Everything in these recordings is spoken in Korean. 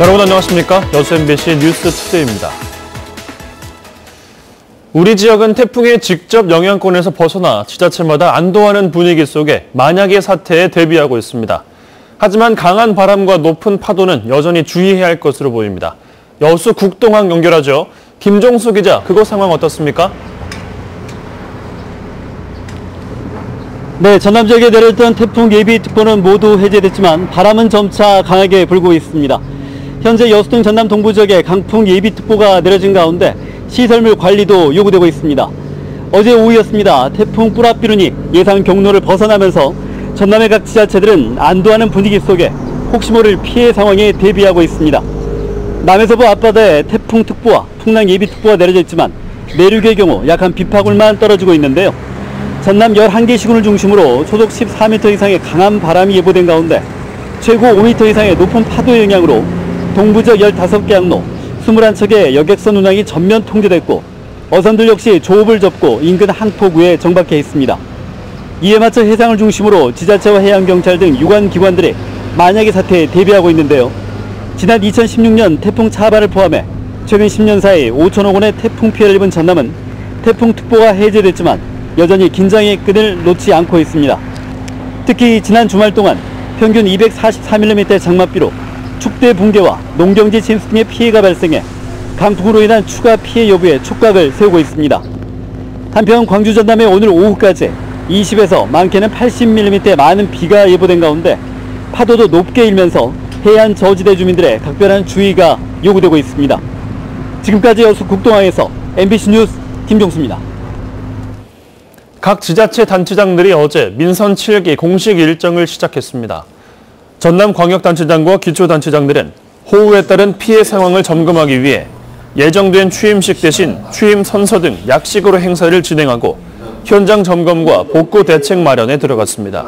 여러분 안녕하십니까? 여수 MBC 뉴스투데이입니다. 우리 지역은 태풍의 직접 영향권에서 벗어나 지자체마다 안도하는 분위기 속에 만약의 사태에 대비하고 있습니다. 하지만 강한 바람과 높은 파도는 여전히 주의해야 할 것으로 보입니다. 여수 국동항 연결하죠. 김종수 기자, 그곳 상황 어떻습니까? 네, 전남 지역에 내렸던 태풍 예비특보는 모두 해제됐지만 바람은 점차 강하게 불고 있습니다. 현재 여수등 전남 동부 지역에 강풍 예비특보가 내려진 가운데 시설물 관리도 요구되고 있습니다. 어제 오후였습니다. 태풍 뿌라삐룬이 예상 경로를 벗어나면서 전남의 각 지자체들은 안도하는 분위기 속에 혹시 모를 피해 상황에 대비하고 있습니다. 남해서부 앞바다에 태풍특보와 풍랑 예비특보가 내려져 있지만 내륙의 경우 약한 비파굴만 떨어지고 있는데요. 전남 11개 시군을 중심으로 초속 14m 이상의 강한 바람이 예보된 가운데 최고 5m 이상의 높은 파도의 영향으로 동부지역 15개 항로, 21척의 여객선 운항이 전면 통제됐고 어선들 역시 조업을 접고 인근 항포구에 정박해 있습니다. 이에 맞춰 해상을 중심으로 지자체와 해양경찰 등 유관기관들이 만약의 사태에 대비하고 있는데요. 지난 2016년 태풍 차바를 포함해 최근 10년 사이 5천억 원의 태풍 피해를 입은 전남은 태풍특보가 해제됐지만 여전히 긴장의 끈을 놓지 않고 있습니다. 특히 지난 주말 동안 평균 244mm 장맛비로 축대 붕괴와 농경지 침수 등의 피해가 발생해 강풍으로 인한 추가 피해 여부에 촉각을 세우고 있습니다. 한편 광주 전남에 오늘 오후까지 20에서 많게는 80mm 많은 비가 예보된 가운데 파도도 높게 일면서 해안 저지대 주민들의 각별한 주의가 요구되고 있습니다. 지금까지 여수 국동항에서 MBC 뉴스 김종수입니다. 각 지자체 단체장들이 어제 민선 7기 공식 일정을 시작했습니다. 전남광역단체장과 기초단체장들은 호우에 따른 피해 상황을 점검하기 위해 예정된 취임식 대신 취임 선서 등 약식으로 행사를 진행하고 현장 점검과 복구 대책 마련에 들어갔습니다.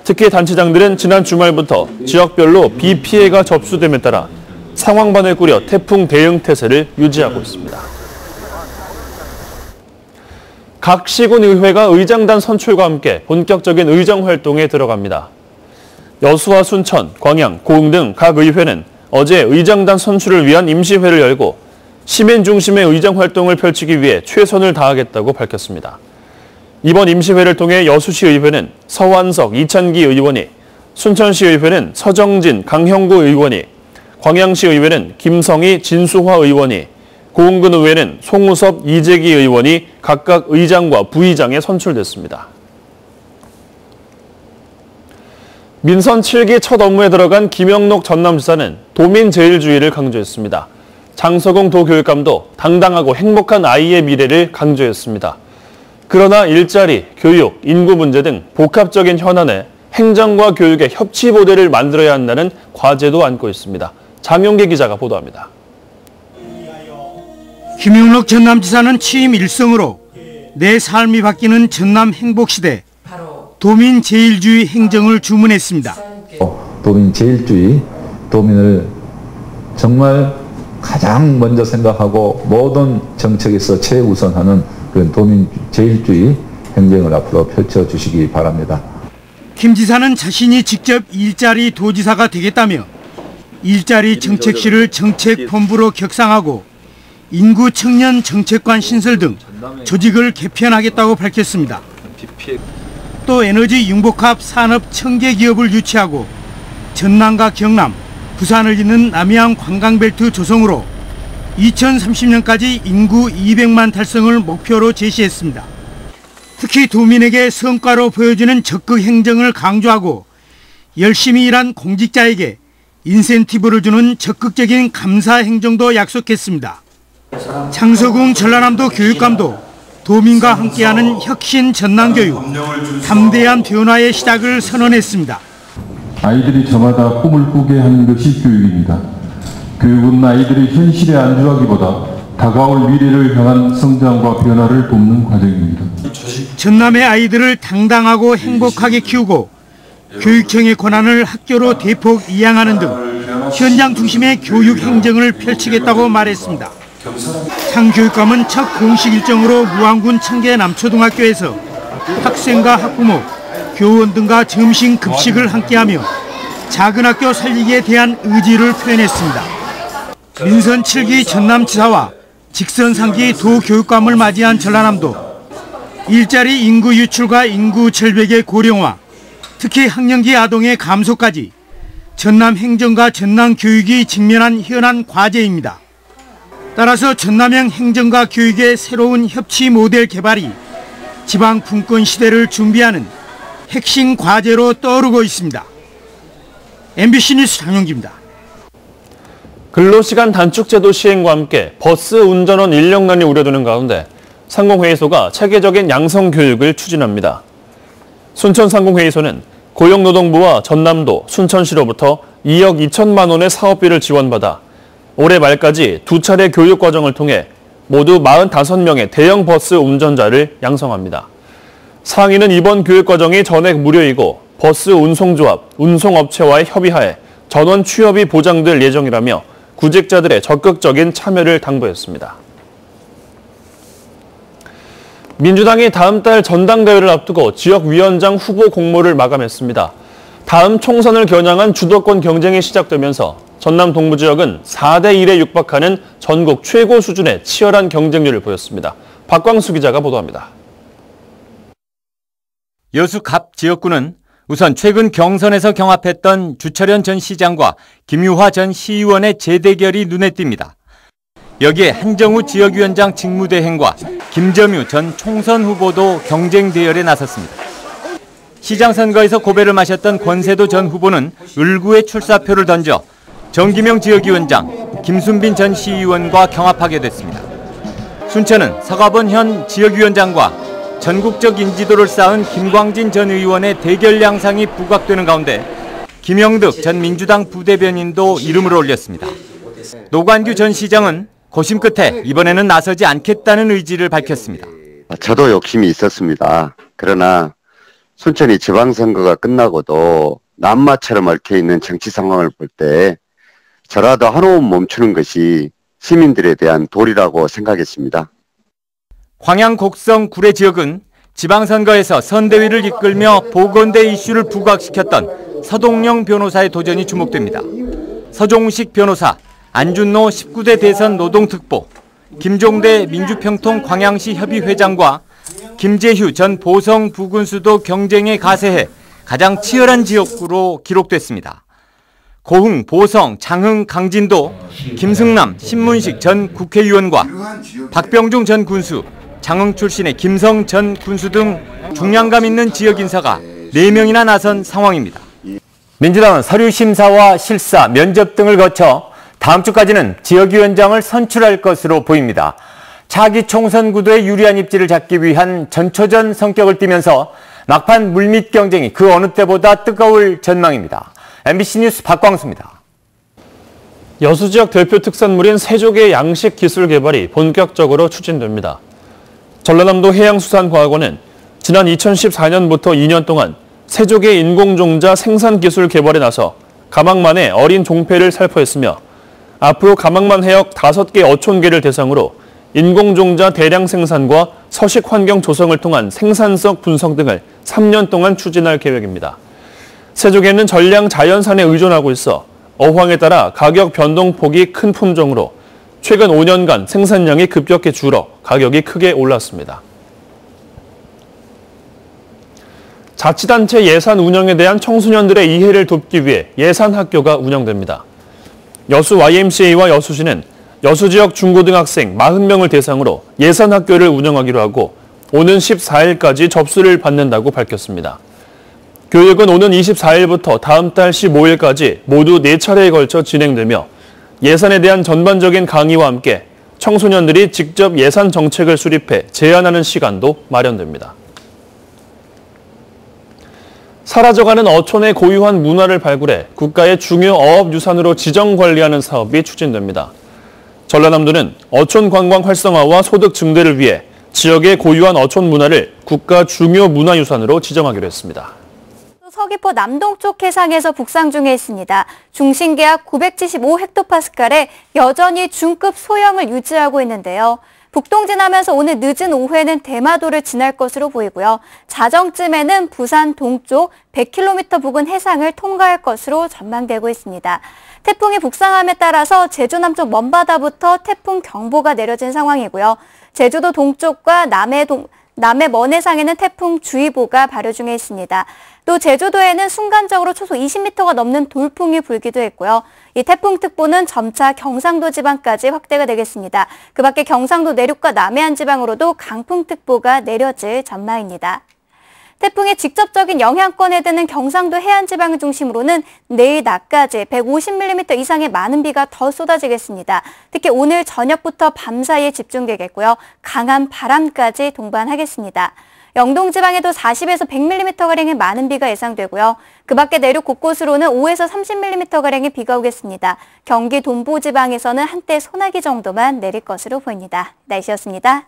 특히 단체장들은 지난 주말부터 지역별로 비 피해가 접수됨에 따라 상황반을 꾸려 태풍 대응 태세를 유지하고 있습니다. 각 시군 의회가 의장단 선출과 함께 본격적인 의정 활동에 들어갑니다. 여수와 순천, 광양, 고흥 등 각 의회는 어제 의장단 선출을 위한 임시회를 열고 시민 중심의 의정 활동을 펼치기 위해 최선을 다하겠다고 밝혔습니다. 이번 임시회를 통해 여수시 의회는 서완석, 이찬기 의원이, 순천시 의회는 서정진, 강형구 의원이, 광양시 의회는 김성희, 진수화 의원이, 고흥군 의회는 송우섭, 이재기 의원이 각각 의장과 부의장에 선출됐습니다. 민선 7기 첫 업무에 들어간 김영록 전남지사는 도민제일주의를 강조했습니다. 장서공 도교육감도 당당하고 행복한 아이의 미래를 강조했습니다. 그러나 일자리, 교육, 인구 문제 등 복합적인 현안에 행정과 교육의 협치모델을 만들어야 한다는 과제도 안고 있습니다. 장용기 기자가 보도합니다. 김영록 전남지사는 취임 일성으로 내 삶이 바뀌는 전남 행복시대 도민제일주의 행정을 주문했습니다. 도민제일주의, 도민을 정말 가장 먼저 생각하고 모든 정책에서 최우선하는 그런 도민제일주의 행정을 앞으로 펼쳐주시기 바랍니다. 김 지사는 자신이 직접 일자리 도지사가 되겠다며 일자리 정책실을 정책본부로 격상하고 인구 청년 정책관 신설 등 조직을 개편하겠다고 밝혔습니다. 또 에너지 융복합 산업 청계 기업을 유치하고 전남과 경남, 부산을 잇는 남해안 관광벨트 조성으로 2030년까지 인구 200만 달성을 목표로 제시했습니다. 특히 도민에게 성과로 보여지는 적극 행정을 강조하고 열심히 일한 공직자에게 인센티브를 주는 적극적인 감사 행정도 약속했습니다. 장서궁 전라남도 교육감도 도민과 함께하는 혁신 전남교육, 담대한 변화의 시작을 선언했습니다. 아이들이 저마다 꿈을 꾸게 하는 것이 교육입니다. 교육은 아이들이 현실에 안주하기보다 다가올 미래를 향한 성장과 변화를 돕는 과정입니다. 전남의 아이들을 당당하고 행복하게 키우고 교육청의 권한을 학교로 대폭 이양하는 등 현장 중심의 교육 행정을 펼치겠다고 말했습니다. 장 교육감은 첫 공식 일정으로 무안군 청계 남초등학교에서 학생과 학부모, 교원 등과 점심 급식을 함께하며 작은 학교 살리기에 대한 의지를 표현했습니다. 민선 7기 전남지사와 직선 3기 도교육감을 맞이한 전라남도. 일자리 인구 유출과 인구 절벽의 고령화, 특히 학령기 아동의 감소까지 전남 행정과 전남 교육이 직면한 현안 과제입니다. 따라서 전남형 행정과 교육의 새로운 협치 모델 개발이 지방 분권 시대를 준비하는 핵심 과제로 떠오르고 있습니다. MBC 뉴스 장영기입니다. 근로시간 단축제도 시행과 함께 버스 운전원 인력난이 우려되는 가운데 상공회의소가 체계적인 양성교육을 추진합니다. 순천상공회의소는 고용노동부와 전남도, 순천시로부터 2억 2천만 원의 사업비를 지원받아 올해 말까지 2차례 교육과정을 통해 모두 45명의 대형 버스 운전자를 양성합니다. 상위는 이번 교육과정이 전액 무료이고 버스 운송조합, 운송업체와의 협의하에 전원 취업이 보장될 예정이라며 구직자들의 적극적인 참여를 당부했습니다. 민주당이 다음 달 전당대회를 앞두고 지역위원장 후보 공모를 마감했습니다. 다음 총선을 겨냥한 주도권 경쟁이 시작되면서 전남 동부 지역은 4대 1에 육박하는 전국 최고 수준의 치열한 경쟁률을 보였습니다. 박광수 기자가 보도합니다. 여수 갑 지역구는 우선 최근 경선에서 경합했던 주철현 전 시장과 김유화 전 시의원의 재대결이 눈에 띕니다. 여기에 한정우 지역위원장 직무대행과 김점유 전 총선 후보도 경쟁 대열에 나섰습니다. 시장 선거에서 고배를 마셨던 권세도 전 후보는 을구에 출사표를 던져 정기명 지역위원장, 김순빈 전 시의원과 경합하게 됐습니다. 순천은 서가번 현 지역위원장과 전국적 인지도를 쌓은 김광진 전 의원의 대결 양상이 부각되는 가운데 김영득 전 민주당 부대변인도 이름을 올렸습니다. 노관규 전 시장은 고심 끝에 이번에는 나서지 않겠다는 의지를 밝혔습니다. 저도 욕심이 있었습니다. 그러나 순천이 지방선거가 끝나고도 남마처럼 얽혀있는 정치 상황을 볼 때 저라도 한 호흡 멈추는 것이 시민들에 대한 도리라고 생각했습니다. 광양 곡성 구례 지역은 지방선거에서 선대위를 이끌며 보건대 이슈를 부각시켰던 서동영 변호사의 도전이 주목됩니다. 서종식 변호사, 안준노 19대 대선 노동특보, 김종대 민주평통 광양시 협의회장과 김재휴 전 보성 부군수도 경쟁에 가세해 가장 치열한 지역구로 기록됐습니다. 고흥, 보성, 장흥, 강진도 김승남, 신문식 전 국회의원과 박병중 전 군수, 장흥 출신의 김성 전 군수 등 중량감 있는 지역 인사가 4명이나 나선 상황입니다. 민주당은 서류 심사와 실사, 면접 등을 거쳐 다음 주까지는 지역위원장을 선출할 것으로 보입니다. 차기 총선 구도에 유리한 입지를 잡기 위한 전초전 성격을 띠면서 막판 물밑 경쟁이 그 어느 때보다 뜨거울 전망입니다. MBC 뉴스 박광수입니다. 여수 지역 대표 특산물인 새조개 양식 기술 개발이 본격적으로 추진됩니다. 전라남도 해양수산과학원은 지난 2014년부터 2년 동안 새조개 인공종자 생산 기술 개발에 나서 가망만의 어린 종폐를 살포했으며 앞으로 가망만 해역 5개 어촌계를 대상으로 인공종자 대량 생산과 서식 환경 조성을 통한 생산성 분석 등을 3년 동안 추진할 계획입니다. 새조개는 전량 자연산에 의존하고 있어 어황에 따라 가격 변동폭이 큰 품종으로 최근 5년간 생산량이 급격히 줄어 가격이 크게 올랐습니다. 자치단체 예산 운영에 대한 청소년들의 이해를 돕기 위해 예산학교가 운영됩니다. 여수 YMCA와 여수시는 여수 지역 중고등학생 40명을 대상으로 예산학교를 운영하기로 하고 오는 14일까지 접수를 받는다고 밝혔습니다. 교육은 오는 24일부터 다음 달 15일까지 모두 4차례에 걸쳐 진행되며 예산에 대한 전반적인 강의와 함께 청소년들이 직접 예산 정책을 수립해 제안하는 시간도 마련됩니다. 사라져가는 어촌의 고유한 문화를 발굴해 국가의 중요 어업유산으로 지정관리하는 사업이 추진됩니다. 전라남도는 어촌 관광 활성화와 소득 증대를 위해 지역의 고유한 어촌 문화를 국가 중요 문화유산으로 지정하기로 했습니다. 서귀포 남동쪽 해상에서 북상 중에 있습니다. 중심기압 975헥토파스칼에 여전히 중급 소형을 유지하고 있는데요. 북동 지나면서 오늘 늦은 오후에는 대마도를 지날 것으로 보이고요. 자정쯤에는 부산 동쪽 100km 부근 해상을 통과할 것으로 전망되고 있습니다. 태풍이 북상함에 따라서 제주 남쪽 먼바다부터 태풍 경보가 내려진 상황이고요. 제주도 동쪽과 남해 먼 해상에는 태풍 주의보가 발효 중에 있습니다. 또 제주도에는 순간적으로 초속 20m가 넘는 돌풍이 불기도 했고요. 이 태풍특보는 점차 경상도 지방까지 확대가 되겠습니다. 그 밖에 경상도 내륙과 남해안 지방으로도 강풍특보가 내려질 전망입니다. 태풍의 직접적인 영향권에 드는 경상도 해안 지방을 중심으로는 내일 낮까지 150mm 이상의 많은 비가 더 쏟아지겠습니다. 특히 오늘 저녁부터 밤 사이에 집중되겠고요. 강한 바람까지 동반하겠습니다. 영동 지방에도 40에서 100mm가량의 많은 비가 예상되고요. 그 밖에 내륙 곳곳으로는 5에서 30mm가량의 비가 오겠습니다. 경기 동부 지방에서는 한때 소나기 정도만 내릴 것으로 보입니다. 날씨였습니다.